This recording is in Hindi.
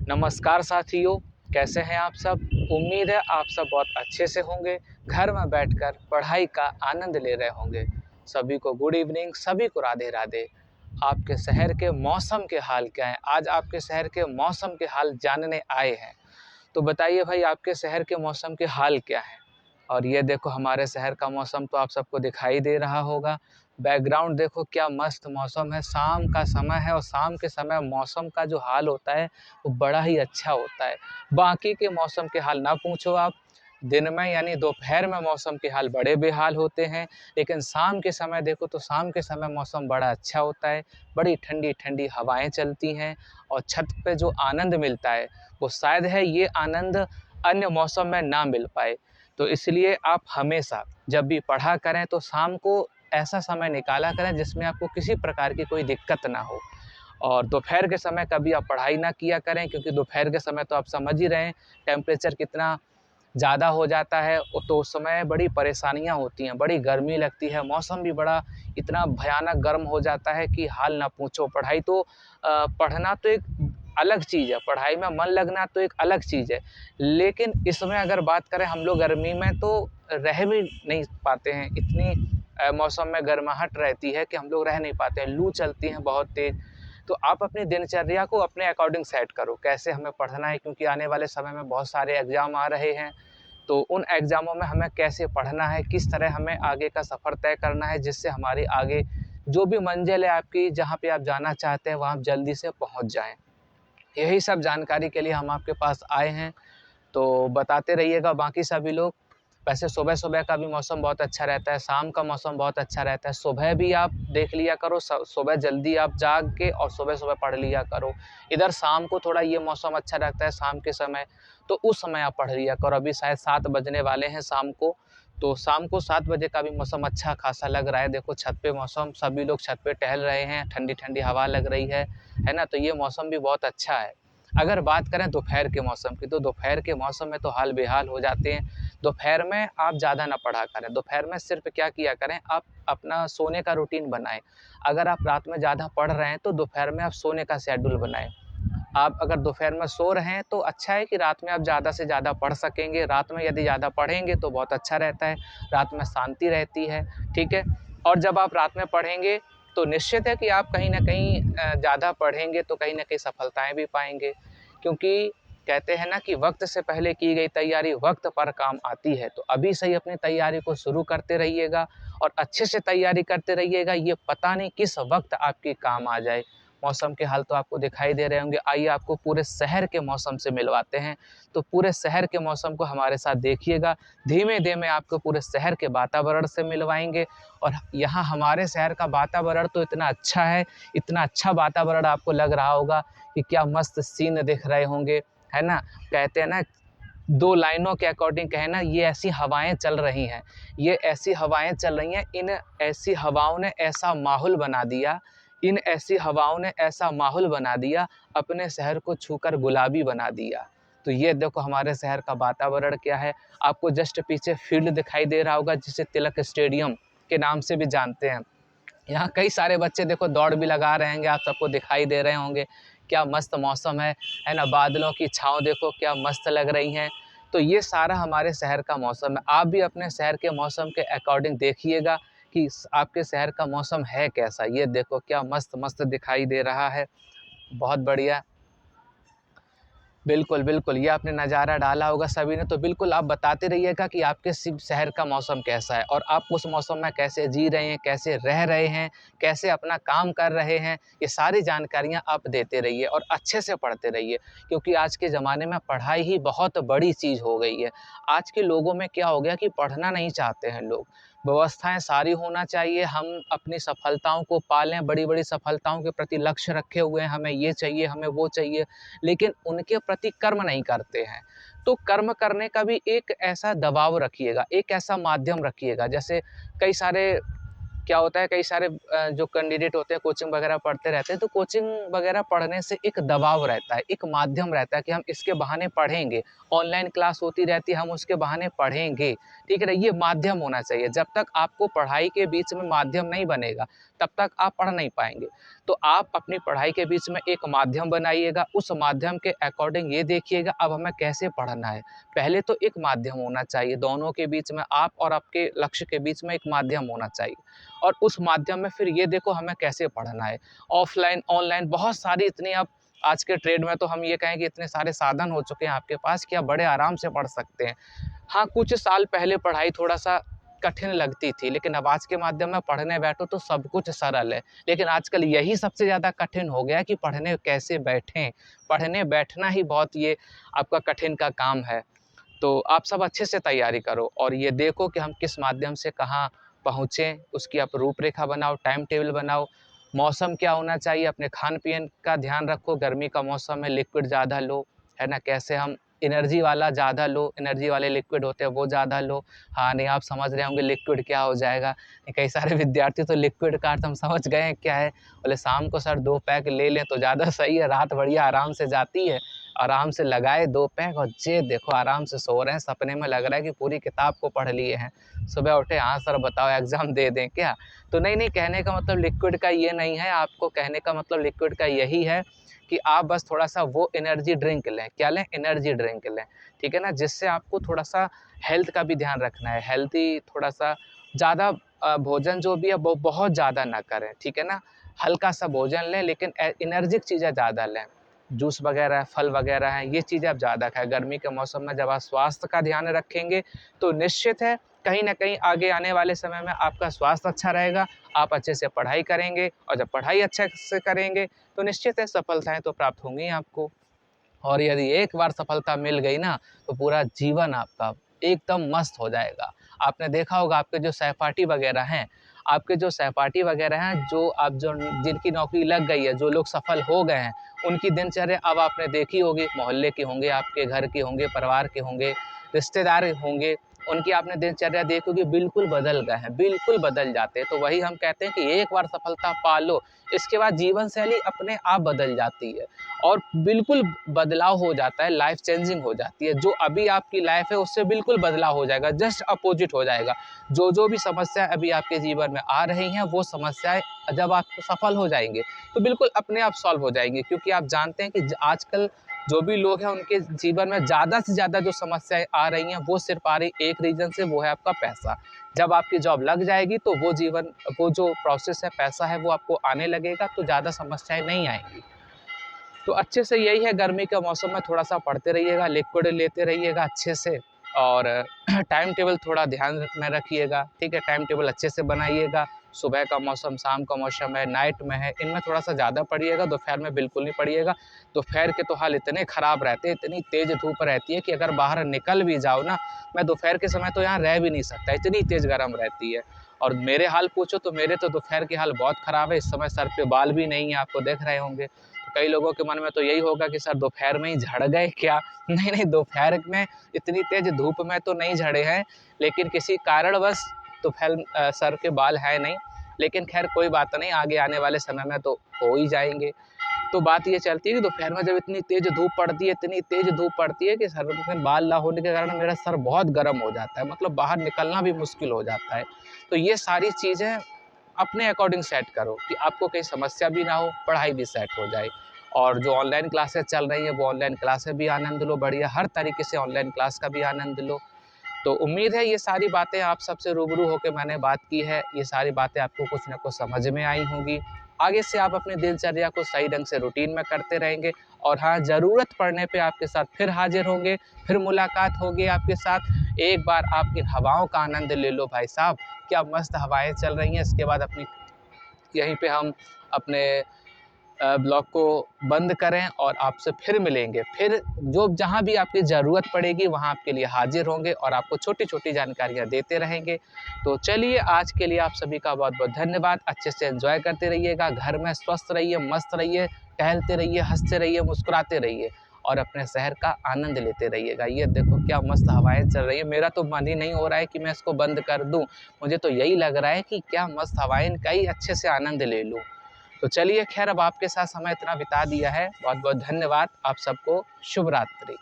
नमस्कार साथियों, कैसे हैं आप सब? उम्मीद है आप सब बहुत अच्छे से होंगे, घर में बैठकर पढ़ाई का आनंद ले रहे होंगे। सभी को गुड इवनिंग, सभी को राधे-राधे। आपके शहर के मौसम के हाल क्या हैं? आज आपके शहर के मौसम के हाल जानने आए हैं। तो बताइए भाई आपके शहर के मौसम के हाल क्या हैं? और ये देखो हमारे शहर का मौसम तो आप सबको दिखाई दे रहा होगा। बैकग्राउंड देखो क्या मस्त मौसम है, शाम का समय है और शाम के समय मौसम का जो हाल होता है वो बड़ा ही अच्छा होता है। बाकी के मौसम के हाल ना पूछो आप, दिन में यानी दोपहर में मौसम के हाल बड़े बेहाल होते हैं, लेकिन शाम के समय देखो तो शाम के समय मौसम बड़ा अच्छा होता है। बड़ी ठंडी-ठंडी हवाएँ चलती हैं और छत पे जो आनंद मिलता है, वो शायद है ये आनंद अन्य मौसम में ना मिल पाए। तो इसलिए आप हमेशा जब भी पढ़ा करें तो शाम को ऐसा समय निकाला करें जिसमें आपको किसी प्रकार की कोई दिक्कत ना हो। और दोपहर के समय कभी आप पढ़ाई ना किया करें क्योंकि दोपहर के समय तो आप समझ ही रहे हैं टेम्परेचर कितना ज़्यादा हो जाता है। तो उस समय बड़ी परेशानियाँ होती हैं, बड़ी गर्मी लगती है, मौसम भी बड़ा इतना भयानक गर्म हो जाता है कि हाल ना पूछो। पढ़ाई तो पढ़ना तो एक अलग चीज़ है, पढ़ाई में मन लगना तो एक अलग चीज़ है। लेकिन इसमें अगर बात करें हम लोग गर्मी में तो रह भी नहीं पाते हैं, इतनी मौसम में गर्माहट रहती है कि हम लोग रह नहीं पाते हैं, लू चलती है बहुत तेज़। तो आप अपनी दिनचर्या को अपने अकॉर्डिंग सेट करो, कैसे हमें पढ़ना है क्योंकि आने वाले समय में बहुत सारे एग्ज़ाम आ रहे हैं। तो उन एग्ज़ामों में हमें कैसे पढ़ना है, किस तरह हमें आगे का सफ़र तय करना है जिससे हमारी आगे जो भी मंज़िल है आपकी, जहाँ पे आप जाना चाहते हैं वहाँ आप जल्दी से पहुँच जाएँ। यही सब जानकारी के लिए हम आपके पास आए हैं, तो बताते रहिएगा बाकी सभी लोग। वैसे सुबह-सुबह का भी मौसम बहुत अच्छा रहता है, शाम का मौसम बहुत अच्छा रहता है। सुबह भी आप देख लिया करो, सुबह जल्दी आप जाग के और सुबह-सुबह पढ़ लिया करो। इधर शाम को थोड़ा ये मौसम अच्छा रहता है शाम के समय, तो उस समय आप पढ़ लिया करो। अभी शायद 7 बजने वाले हैं शाम को 7 बजे का भी मौसम अच्छा खासा लग रहा है। देखो छत पे मौसम सभी लोग छत पे टहल रहे हैं, ठंडी-ठंडी हवा लग रही है ना? तो ये मौसम भी बहुत अच्छा है। अगर बात करें दोपहर के मौसम की, तो दोपहर के मौसम में तो हाल बेहाल हो जाते हैं। दोपहर में आप ज़्यादा ना पढ़ा करें, दोपहर में सिर्फ़ क्या किया करें, आप अपना सोने का रूटीन बनाएँ। अगर आप रात में ज़्यादा पढ़ रहे हैं, तो दोपहर में आप सोने का शेड्यूल बनाएँ। आप अगर दोपहर में सो रहे हैं, तो अच्छा है कि रात में आप ज़्यादा से ज़्यादा पढ़ सकेंगे। रात में यदि ज़्यादा पढ़ेंगे, तो बहुत अच्छा रहता है, रात में शांति रहती है, ठीक है? और जब आप रात में पढ़ेंगे, तो निश्चित है कि आप कहीं न कहीं ज़्यादा पढ़ेंगे, तो कहीं न कहीं सफलताएँ भी पाएँगे। क्योंकि कहते हैं ना कि वक़्त से पहले की गई तैयारी वक़्त पर काम आती है, तो अभी से ही अपनी तैयारी को शुरू करते रहिएगा और अच्छे से तैयारी करते रहिएगा, ये पता नहीं किस वक़्त आपके काम आ जाए। मौसम के हाल तो आपको दिखाई दे रहे होंगे, आइए आपको पूरे शहर के मौसम से मिलवाते हैं। तो पूरे शहर के मौसम को हमारे साथ देखिएगा, धीमे-धीमे आपको पूरे शहर के वातावरण से मिलवाएँगे और यहाँ हमारे शहर का वातावरण तो इतना अच्छा है, इतना अच्छा वातावरण आपको लग रहा होगा कि क्या मस्त सीन दिख रहे होंगे, है ना? कहते हैं ना 2 लाइनों के अकॉर्डिंग कहें ना ये ऐसी हवाएँ चल रही हैं, ये ऐसी हवाएँ चल रही हैं, इन ऐसी हवाओं ने ऐसा माहौल बना दिया, इन ऐसी हवाओं ने ऐसा माहौल बना दिया, अपने शहर को छूकर गुलाबी बना दिया। तो ये देखो हमारे शहर का वातावरण क्या है, आपको जस्ट पीछे फ़ील्ड दिखाई दे रहा होगा जिसे तिलक स्टेडियम के नाम से भी जानते हैं। यहाँ कई सारे बच्चे देखो दौड़ भी लगा रहे होंगे, आप सबको दिखाई दे रहे होंगे। क्या मस्त मौसम है ना? बादलों की छाँव देखो क्या मस्त लग रही हैं। तो ये सारा हमारे शहर का मौसम है। आप भी अपने शहर के मौसम के अकॉर्डिंग देखिएगा कि आपके शहर का मौसम है कैसा? ये देखो क्या मस्त-मस्त दिखाई दे रहा है। बहुत बढ़िया। बिल्कुल, बिल्कुल। ये आपने नज़ारा डाला होगा सभी ने, तो बिल्कुल आप बताते रहिएगा कि आपके शहर का मौसम कैसा है और आप उस मौसम में कैसे जी रहे हैं, कैसे रह रहे हैं, कैसे अपना काम कर रहे हैं। ये सारी जानकारियाँ आप देते रहिए और अच्छे से पढ़ते रहिए क्योंकि आज के ज़माने में पढ़ाई ही बहुत बड़ी चीज़ हो गई है। आज के लोगों में क्या हो गया कि पढ़ना नहीं चाहते हैं लोग। व्यवस्थाएँ सारी होना चाहिए, हम अपनी सफलताओं को पालें, बड़ी-बड़ी सफलताओं के प्रति लक्ष्य रखे हुए हैं, हमें ये चाहिए, हमें वो चाहिए। लेकिन उनके प्रति कर्म नहीं करते हैं। तो कर्म करने का भी एक ऐसा दबाव रखिएगा, एक ऐसा माध्यम रखिएगा। जैसे कई सारे क्या होता है, कई सारे जो कैंडिडेट होते हैं कोचिंग वगैरह पढ़ते रहते हैं, तो कोचिंग वगैरह पढ़ने से एक दबाव रहता है, एक माध्यम रहता है कि हम इसके बहाने पढ़ेंगे, ऑनलाइन क्लास होती रहती है हम उसके बहाने पढ़ेंगे, ठीक है ना। ये माध्यम होना चाहिए। जब तक आपको पढ़ाई के बीच में माध्यम नहीं बनेगा तब तक आप पढ़ नहीं पाएंगे। तो आप अपनी पढ़ाई के बीच में एक माध्यम बनाइएगा, उस माध्यम के अकॉर्डिंग ये देखिएगा अब हमें कैसे पढ़ना है। पहले तो एक माध्यम होना चाहिए, दोनों के बीच में, आप और आपके लक्ष्य के बीच में एक माध्यम होना चाहिए, और उस माध्यम में फिर ये देखो हमें कैसे पढ़ना है। ऑफलाइन ऑनलाइन बहुत सारी इतनी, अब आज के ट्रेड में तो हम ये कहें कि इतने सारे साधन हो चुके हैं आपके पास कि आप बड़े आराम से पढ़ सकते हैं। हाँ, कुछ साल पहले पढ़ाई थोड़ा-सा कठिन लगती थी, लेकिन अब आज के माध्यम में पढ़ने बैठो तो सब कुछ सरल है। लेकिन आजकल यही सबसे ज़्यादा कठिन हो गया है कि पढ़ने कैसे बैठें? पढ़ने बैठना ही बहुत ये आपका कठिन का काम है। तो आप सब अच्छे से तैयारी करो और ये देखो कि हम किस माध्यम से कहाँ पहुँचे, उसकी आप रूपरेखा बनाओ, टाइम टेबल बनाओ। मौसम क्या होना चाहिए, अपने खान-पीन का ध्यान रखो, गर्मी का मौसम है, लिक्विड ज़्यादा लो, है ना? कैसे हम एनर्जी वाला ज़्यादा लो, एनर्जी वाले लिक्विड होते हैं वो ज़्यादा लो। हाँ, नहीं आप समझ रहे होंगे लिक्विड क्या हो जाएगा? कई सारे विद्यार्थी तो लिक्विड का अर्थ हम समझ गए हैं क्या है? बोले शाम को सर 2 पैक ले लें तो ज़्यादा सही है, रात बढ़िया आराम से जाती है। आराम से लगाए 2 पैक और जे देखो आराम से सो रहे हैं, सपने में लग रहा है कि पूरी किताब को पढ़ लिए हैं। सुबह उठे, हाँ सर बताओ एग्ज़ाम दे दें क्या? तो नहीं, कहने का मतलब लिक्विड का ये नहीं है, आपको कहने का मतलब लिक्विड का यही है कि आप बस थोड़ा-सा वो एनर्जी ड्रिंक लें। क्या लें? एनर्जी ड्रिंक लें, ठीक है ना? जिससे आपको थोड़ा-सा हेल्थ का भी ध्यान रखना है, हेल्दी थोड़ा-सा ज़्यादा भोजन जो भी है वो बहुत ज़्यादा ना करें, ठीक है ना? हल्का-सा भोजन लें लेकिन एनर्जिक चीज़ें ज़्यादा लें। जूस वगैरह है, फल वगैरह हैं, ये चीज़ें आप ज़्यादा खाएँ। गर्मी के मौसम में जब आप स्वास्थ्य का ध्यान रखेंगे, तो निश्चित है कहीं न कहीं आगे आने वाले समय में आपका स्वास्थ्य अच्छा रहेगा, आप अच्छे से पढ़ाई करेंगे और जब पढ़ाई अच्छे से करेंगे, तो निश्चित है सफलताएँ तो प्राप्त होंगी ही आपको। और यदि एक बार सफलता मिल गई ना, तो पूरा जीवन आपका एकदम मस्त हो जाएगा। आपने देखा होगा आपके जो सहपाठी वगैरह हैं, जो जिनकी नौकरी लग गई है, जो लोग सफल हो गए हैं, उनकी दिनचर्या अब आपने देखी होगी, मोहल्ले के होंगे, आपके घर के होंगे, परिवार के होंगे, रिश्तेदार होंगे, उनकी आपने दिनचर्या देखी होगी बिल्कुल बदल गए हैं, बिल्कुल बदल जाते हैं। तो वही हम कहते हैं कि एक बार सफलता पा लो, इसके बाद जीवन शैली अपने आप बदल जाती है। और बिल्कुल बदलाव हो जाता है, लाइफ चेंजिंग हो जाती है। जो अभी आपकी लाइफ है उससे बिल्कुल बदलाव हो जाएगा, जस्ट अपोजिट हो जाएगा। जो भी समस्या अभी आपके जीवन में आ रही हैं वो समस्याएँ जब आप सफल हो जाएँगे तो बिल्कुल अपने आप सॉल्व हो जाएँगी, क्योंकि आप जानते हैं कि आजकल जो भी लोग हैं उनके जीवन में ज़्यादा से ज़्यादा जो समस्याएँ आ रही हैं वो सिर्फ़ आ रही एक रीज़न से, वो है आपका पैसा। जब आपकी जॉब लग जाएगी तो वो जो प्रोसेस है, पैसा है, वो आपको आने लगेगा तो ज़्यादा समस्याएँ नहीं आएँगी। तो अच्छे से यही है, गर्मी के मौसम में थोड़ा-सा पढ़ते रहिएगा, लिक्विड लेते रहिएगा अच्छे से और टाइम टेबल थोड़ा ध्यान में रखिएगा, ठीक है? टाइम टेबल अच्छे से बनाइएगा, सुबह का मौसम, शाम का मौसम है, नाइट में है, इनमें थोड़ा-सा ज़्यादा पढ़िएगा, दोपहर में बिल्कुल नहीं पढ़िएगा। दोपहर के तो हाल इतने ख़राब रहते हैं, इतनी तेज़ धूप रहती है कि अगर बाहर निकल भी जाओ ना, मैं दोपहर के समय तो यहाँ रह भी नहीं सकता, इतनी तेज़ गरम रहती है। और मेरे हाल पूछो तो मेरे तो दोपहर के हाल बहुत ख़राब है, इस समय सर पे बाल भी नहीं है, आपको देख रहे होंगे। कई लोगों के मन में तो यही होगा कि सर दोपहर में ही झड़ गए क्या? नहीं, दोपहर में इतनी तेज़ धूप में तो नहीं झड़े हैं, लेकिन किसी कारणवश सर के बाल हैं नहीं। लेकिन ख़ैर कोई बात नहीं, आगे आने वाले समय में तो हो ही जाएँगे। तो बात ये चलती है कि दोपहर में जब इतनी तेज़ धूप पड़ती है, इतनी तेज़ धूप पड़ती है कि सर में बाल ना होने के कारण मेरा सर बहुत गर्म हो जाता है, मतलब बाहर निकलना भी मुश्किल हो जाता है। तो ये सारी चीज़ें अपने अकॉर्डिंग सेट करो कि आपको कहीं समस्या भी ना हो, पढ़ाई भी सेट हो जाए। और जो ऑनलाइन क्लासेस चल रही हैं, वो ऑनलाइन क्लासेस भी आनंद लो, बढ़िया हर तरीके से ऑनलाइन क्लास का भी आनंद लो। तो उम्मीद है ये सारी बातें आप सबसे रूबरू होके मैंने बात की है, ये सारी बातें आपको कुछ न कुछ समझ में आई होंगी। आगे से आप अपनी दिनचर्या को सही ढंग से रूटीन में करते रहेंगे और हाँ, ज़रूरत पड़ने पे आपके साथ फिर हाज़िर होंगे, फिर मुलाकात होगी आपके साथ। एक बार आप इन हवाओं का आनंद ले लो भाई साहब, क्या मस्त हवाएँ चल रही हैं। इसके बाद अपनी यहीं पे हम अपने ब्लॉग को बंद करें और आपसे फिर मिलेंगे। फिर जो जहाँ भी आपकी ज़रूरत पड़ेगी वहाँ आपके लिए हाज़िर होंगे और आपको छोटी-छोटी जानकारियाँ देते रहेंगे। तो चलिए आज के लिए आप सभी का बहुत-बहुत धन्यवाद। अच्छे से एन्जॉय करते रहिएगा, घर में स्वस्थ रहिए, मस्त रहिए, टहलते रहिए, हँसते रहिए, मुस्कुराते रहिए और अपने शहर का आनंद लेते रहिएगा। ये देखो क्या मस्त हवाएं चल रही है, मेरा तो मन ही नहीं हो रहा है कि मैं इसको बंद कर दूं। मुझे तो यही लग रहा है कि क्या मस्त हवाएं, इनका ही अच्छे से आनंद ले लूं। तो चलिए खैर, अब आपके साथ समय इतना बिता दिया है, बहुत बहुत धन्यवाद। आप सबको शुभ रात्रि।